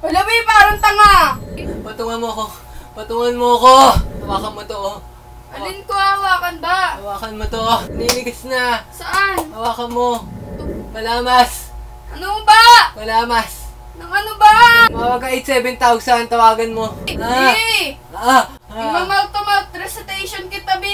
Wala ba parang tanga? Patungan mo ako. Patungan mo ako. Hawakan mo to, oh. Alin ko hawakan ba? Hawakan mo to. Ninigas na. Saan? Hawakan mo. Malamas. Ano ba? Malamas. Nang ano ba? Tawag ka 87,000. Tawagan mo. Hindi! Ah! Mouth-to-mouth recitation kita, B!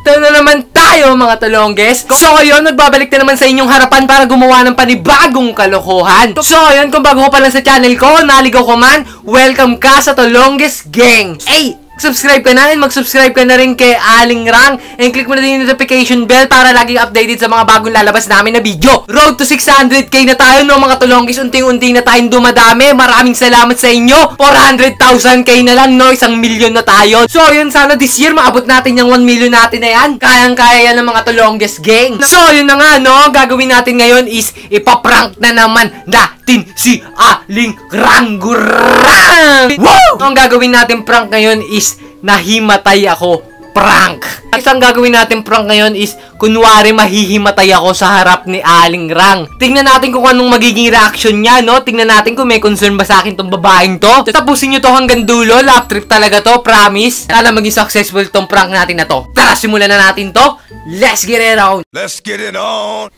Ito na naman tayo, mga talongges. So, ayun, nagbabalik na naman sa inyong harapan para gumawa ng panibagong kalokohan. So, ayun, kung bago ko pa lang sa channel ko, naligaw ko man, welcome ka sa Talongges Gang. Hey! Subscribe ka na and mag-subscribe ka na rin kay Aling Rang and click mo na din yung notification bell para laging updated sa mga bagong lalabas namin na video. Road to 600k na tayo, no, mga tulonggis. Unting-unting na tayong dumadami. Maraming salamat sa inyo. 400,000k na lang, no? 1,000,000 na tayo. So, yun, sana this year maabot natin yung 1 million natin na yan. Kayang-kaya yan ng mga Talongges Gang. So, yun na nga, no? Gagawin natin ngayon is ipaprank na naman natin si Aling Rang-gurang! Woo! Ang gagawin natin prank ngayon is nahimatay ako. Prank! Isang gagawin natin prank ngayon is kunwari mahihimatay ako sa harap ni Aling Rang. Tingnan natin kung anong magiging reaction niya, no? Tingnan natin kung may concern ba sa akin tong babaeng to. Tapusin nyo to hanggang dulo. Laugh trip talaga to, promise. Sana maging successful tong prank natin na to. Tara, simulan na natin to. Let's get it on! Let's get it on!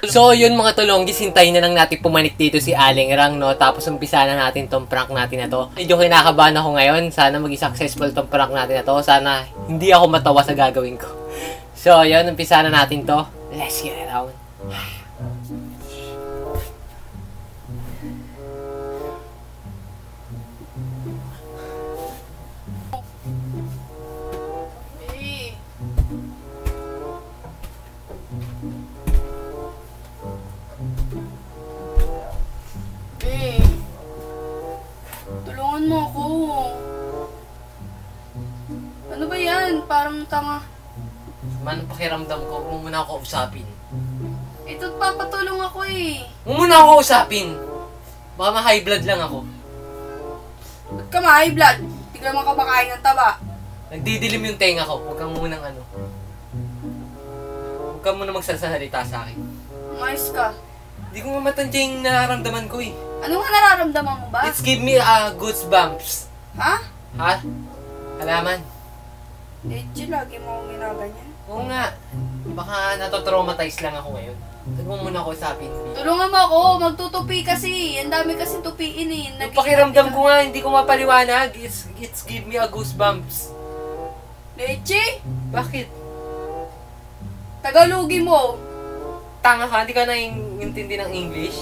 So, yun mga tulonggis, hintayin na lang natin pumanik dito si Aling Rang, no? Tapos umpisa na natin tong prank natin na to. Medyo kinakabahan ako ngayon. Sana maging successful tong prank natin na to. Sana hindi ako matawa sa gagawin ko. So, yun, umpisa na natin to. Let's get it on. Tulungan mo ako. Ano ba yan? Parang tanga. Man, pakiramdam ko, huwag mo muna ako usapin. Ito't papatulong ako eh. Huwag mo muna ako usapin. Baka ma-high blood lang ako. Ba't ka ma-high blood? Bigla mo ka makain ng taba. Nagdidilim yung tenga ko. Huwag kang munang ano. Huwag kang muna magsasalita sa akin. Umayos ka. Hindi ko matansya yung nararamdaman ko eh. Ano nga nararamdaman mo ba? It's give me goosebumps. Ha? Ha? Halaman? Legit, lagi mo akong ginaganyan. Oo nga. Baka natotraumatize lang ako ngayon. Huwag mo muna ako usapin. Tulungan mo ako, magtutupi kasi. Ang dami kasi tupiin eh. Yung pakiramdam ko nga, hindi ko mapaliwanag. It's give me a goosebumps. Leche? Bakit? Tagalogin mo. Tanga ka? Hindi ka naiintindi ng English?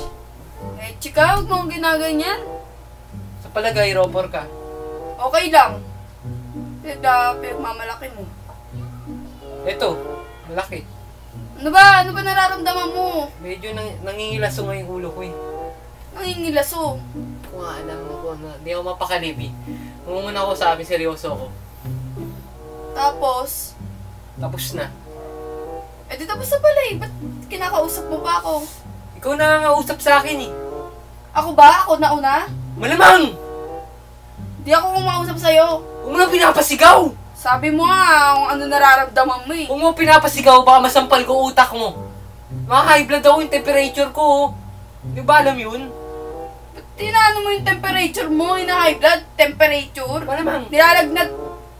Leche ka, huwag mo akong ginaganyan. Sa palagay, robber ka. Okay lang. Pinagmamalaki mo. Eto, malaki. Ano ba? Ano ba nararamdaman mo? Medyo nangingilaso nga yung ulo ko eh. Nangingilaso. Kung alam mo ko, hindi ako mapakalibi. Huwag muna ako sabi, seryoso ako. Tapos? Tapos na. Eh di tapos na pala eh. Ba't kinakausap mo pa ako? Ikaw nangangausap sa akin eh. Ako ba? Ako nauna? Malamang! Di ako kumausap sa'yo. Huwag mo na pinapasigaw! Sabi mo nga kung ano nararamdaman mo eh. Huwag mo pinapasigaw, baka masampal ko utak mo. Mga high blood ako yung temperature ko. Di ba alam yun? Ba't tinaano mo yung temperature mo? Yung high blood temperature? Malamang. Nilalagnat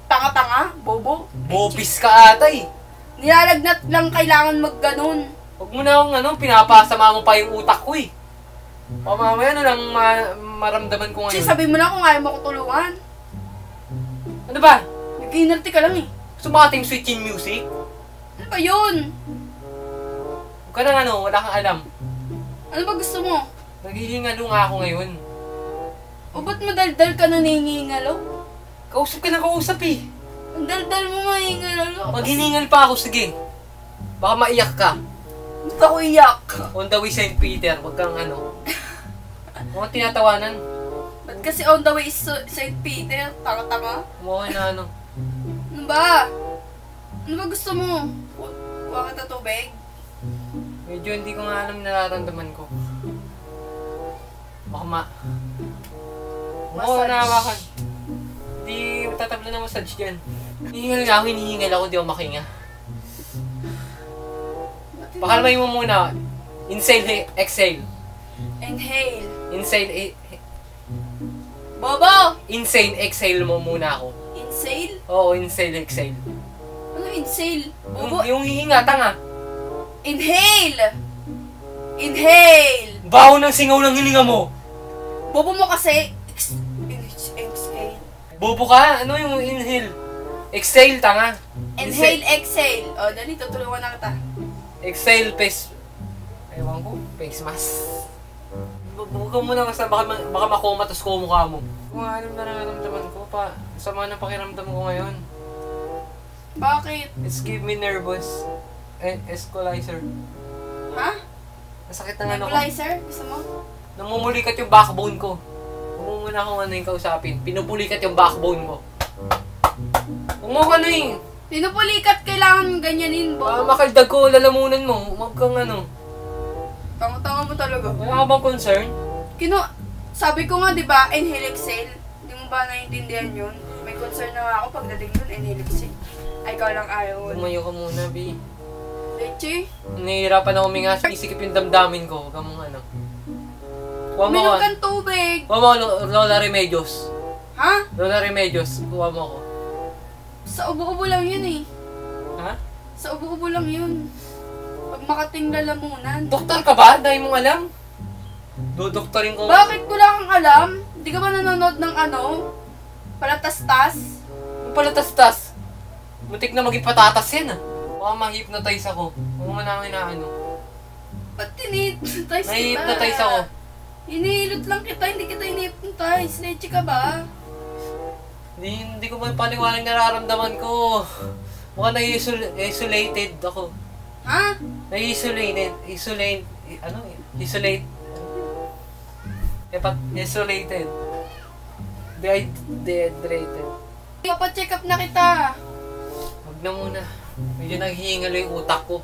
tanga-tanga? Bobo? Bobis ka ata eh. Nilalagnat lang kailangan magganon. Huwag mo na akong pinapasama mo pa yung utak ko eh. O mamaya na lang maramdaman ko ngayon. Kasi sabi mo lang kung ayaw mo ko tulungan. Ano ba? Nag-inerti ka lang eh. Gusto mo ating switch in music? Ano ba yun? Huwag ka nang wala kang alam. Ano ba gusto mo? Naghihingalo nga ako ngayon. O ba't madaldal ka na nangingalo? Kausap ka na kausap eh. Ang daldal mo mahingalo. Pag hiningal pa ako, sige. Baka maiyak ka. Ba't ako iyak? On the way St. Peter, wag kang Huwag tinatawanan. Ba't kasi on the way is St. Peter? Tanga-tanga? Mukha na Ano ba? Ano ba gusto mo? Kuha kita tubig? Medyo hindi ko nga alam nararamdaman ko. Baka Oo, nahawakan. Hindi tatabla na massage dyan. Hinihingal nga ako, hinihingal ako, di ako makinga. Pakalmay mo muna. Inhale, exhale. Inhale. Insane, Bobo! insane, exhale mo muna ako. Insale? Oo, insane, exhale. Ano insale? Bobo? Yung hihinga, tanga. Inhale! Inhale! Baho ng singaw ng hininga mo. Bobo mo kasi. Exhale. Bobo ka? Ano yung inhale? Exhale, tanga. Inhale, exhale. O, dali, tutulungan na kita. Exhale, face... Ewan ko, face mask. Huwag ka muna kasi baka makomatos ko mukha mo. Kung anong nararamdaman ko pa, sama ng pakiramdam ko ngayon. Bakit? It's give me nervous. Escolizer. Ha? Masakit na ano ko. Nebulizer? Gusto mo? Namumulikat yung backbone ko. Huwag mo muna akong ano yung kausapin. Pinupulikat yung backbone mo. Huwag mo ano yung... Pinupulikat, kailangan ganyanin, Baka Bobo. makaldag ko lalamunan mo. Huwag kang ano. Tanga-tanga mo talaga. Wala ka bang concern? Sabi ko nga, di ba, inhale, exhale. Hindi mo ba naiintindihan yun? May concern na nga ako pagdating dun, inhale, exhale. Ay, ikaw lang ayaw. Lumayo ka muna, B. Leche, Nahihirapan ako huminga. Isikip yung damdamin ko. Huwag kang ano. Kuha mo uminom ako. kang tubig. Kuha mo ako, Lola Remedios. Ha? Lola Remedios. Kuha mo ako. Sa ubo-ubo lang yun eh. Ha? Sa ubo-ubo lang yun. Pag makating lalamunan. Doktor ka ba? Dahil mong alam? Dodoktorin ko. Bakit ko lang ang alam? Hindi ka ba nanonood ng ano? Palatastas? Yung pala tas-tas. Muntik na maging patatas yan ah. Baka ma-hypnotize ako. Huwag mo na ako inaano. Ba't tinihipnotize kita? Na-hypnotize ako. Hinihilot lang kita, hindi kita hinihipnotize. Leche ka ba? Hindi ko man paliwanag nararamdaman ko. Mukhang na-isolated ako. Ha? Na-isolated. Isolate. Ano? Isolate. Isolated. Dehydrated. Papacheck up na kita. Huwag na muna. Medyo naghihingal yung utak ko.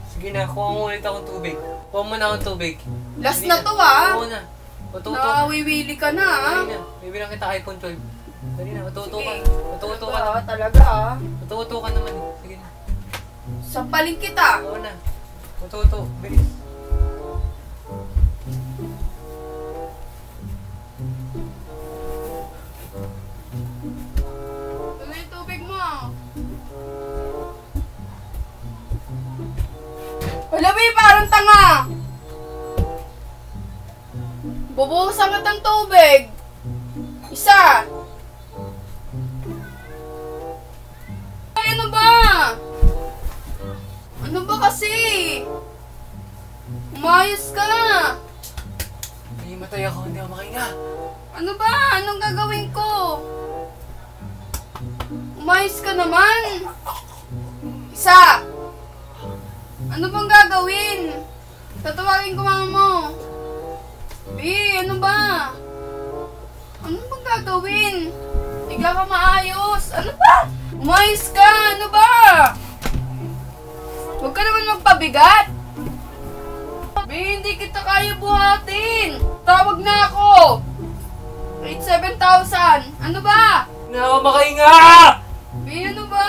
Sige na, kuha mo ulit akong tubig. Kuha mo na akong tubig. Last Sige na to ah. Oo na. Matuto ka. Nawiwili ka na ah. Dali na. Bibilang kita iPhone 12. Dali na, matuto ka. Sige. Matuto ka Talaga, naman. talaga ah. Matuto ka naman. Sige na. Sampalin kita. Oo na. Matuto. Bilis. Ano yung tubig mo? Wala ba parang tanga? Bubuhusan ka ng tubig. Isa. Ay, ano ba? Ano ba kasi? Umayos ka. Himatay ako, hindi ako makahinga. Ano ba? Anong gagawin ko? Umayos ka naman. Isa. Ano bang gagawin? Tatawagin ko mama mo. Ano ba? Ano bang gagawin? Higa ka maayos. Ano ba? Umayos ka. Ano ba? Huwag ka naman magpabigat. Hindi kita kaya buhatin. Tawag na ako. Rate 7,000. Ano ba? Hindi ako makahinga! Ano ba?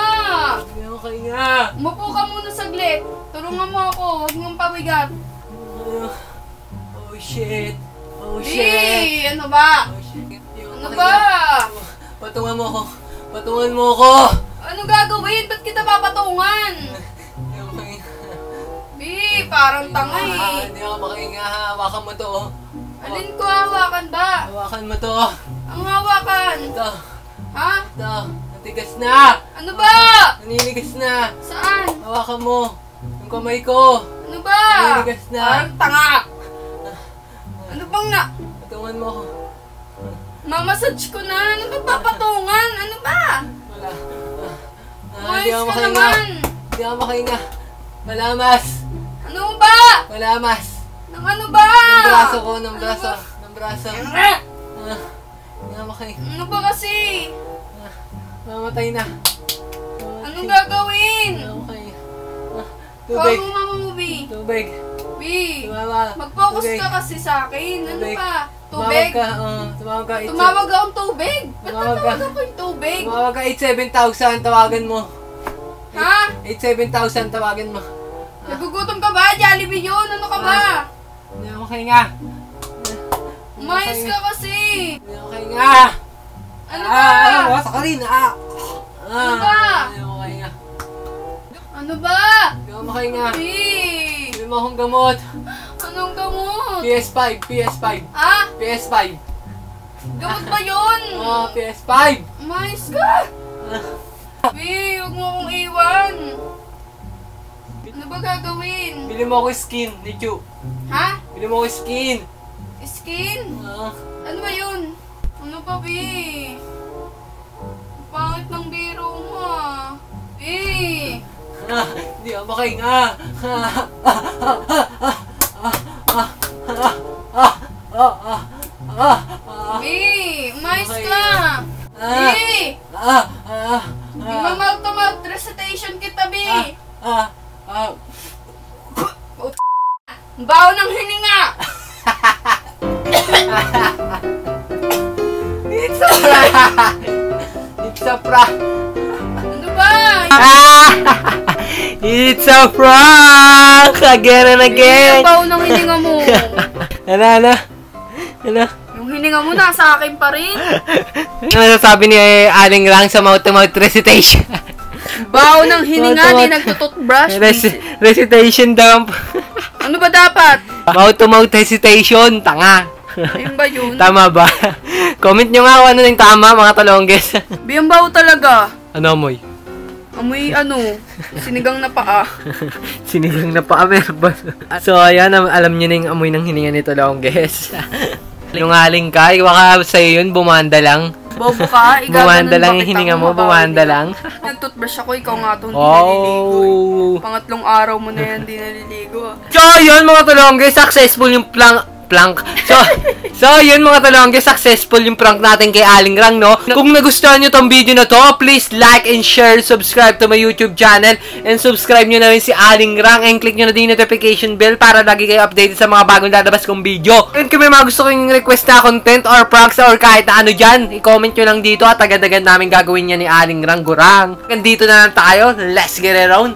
Hindi ako makahinga! Umupo ka muna saglit. Tulungan mo ako. Huwag mong pabigat. Oh shit! Oh shit! Ano ba? Oh shit! Ano ba? Patungan mo ako! Patungan mo ako! Ano gagawin? Ba't kita papatungan? Hindi ako makahinga. Parang tanga eh. Hindi ako makahinga. Hawakan mo to. Alin ko hawakan ba? Hawakan mo to. Ang hawakan. Ito. Ha? Ito. Natigas na! Ano ba? Naninigas na! Saan? Hawakan mo! Yung kamay ko! Ano ba? Naninigas na! Parang tanga. Ano bang na? Patungan mo ako. Mamassage ko na. Ano ba papatungan? Ano ba? Wala. Hindi Umayos ako ka makahinga. naman. Hindi ako makahinga. Malamas! Ano ba? Malamas! Nang ano ba? Ng braso ko, ng braso. Ano ba? Ng braso. Ah, Hindi ako makahinga. Ano ba kasi? Mamatay na. Anong gagawin? Hindi ako makahinga. Kuha Tubig. mo mama mo, B. Tubig. B. Tumama. Mag-focus Tubig. ka kasi sa akin. Ano Tubig. ba? Tumawag Tubig? ka. Tumawag ka. Tumawag akong tubig. Ba't Tumawag ka. tatawag ako yung tubig? Tumawag ka. 87,000. Tawagan mo. Ha? 87,000. Tawagan mo. Nagugutom ka ba? Jollibee yun. Ano ka ba? Hindi ako makahinga. Umayos ka kasi. Okay nga. Ano ba? Wasa ka rin. Ano ba? Okay nga. Ano ba? Okay nga. Eh, Bili mo akong gamot. anong gamot? PS5. Ah? PS5. Gamot ba yun? PS5. Umayos ka. Huwag mo akong iwan. Ano ba gagawin? Bili mo ako skin ni Chu. Ha? Bili mo ako skin. Skin? Ano ba yun? Ano ba, Bi? Pangit ng biro mo, ah. Hindi ako makahinga. Umayos ka. Mouth-to-mouth recitation kita, Bi. Baho ng hininga. It's a prank. Ano ba? It's a prank! Again and again! Baho ng hininga mo. Ano? Yung hininga mo nasa akin pa rin. Ano nasasabi ni Aling Rang sa mouth-to-mouth recitation? Baho ng hininga, di nagtututbrush. Recitation daw. Ano ba dapat? Mouth-to-mouth hesitation, tanga. Ayun ba yun? Tama ba? Comment nyo nga kung ano yung tama, mga talongges. Biyang baho talaga. Ano amoy? Amoy sinigang na paa. Sinigang na pa meron ba? So ayan, alam nyo na yung amoy ng hininga ni talongges. Lungaling ka, baka sa'yo yun, bumanda lang. Bobo ka, Bumanda lang yung hininga mo, bumanda lang. Nagtutbrush ako, ikaw nga to, hindi naliligo. Oh. Pangatlong araw mo na yan, hindi naliligo. So, yun mga talongges, successful yung plank. So, yun mga talongges, successful yung prank natin kay Aling Rang, no? Kung nagustuhan nyo tong video na to, please like and share, subscribe to my YouTube channel, and subscribe nyo na rin si Aling Rang, and click nyo na din yung notification bell para lagi kayo updated sa mga bagong lalabas kong video. And kung may mga gusto kong request na content or pranks or kahit na ano dyan, i-comment nyo lang dito at agad-agad namin gagawin niya ni Aling Rang Gurang. Nandito na lang tayo, let's get it on!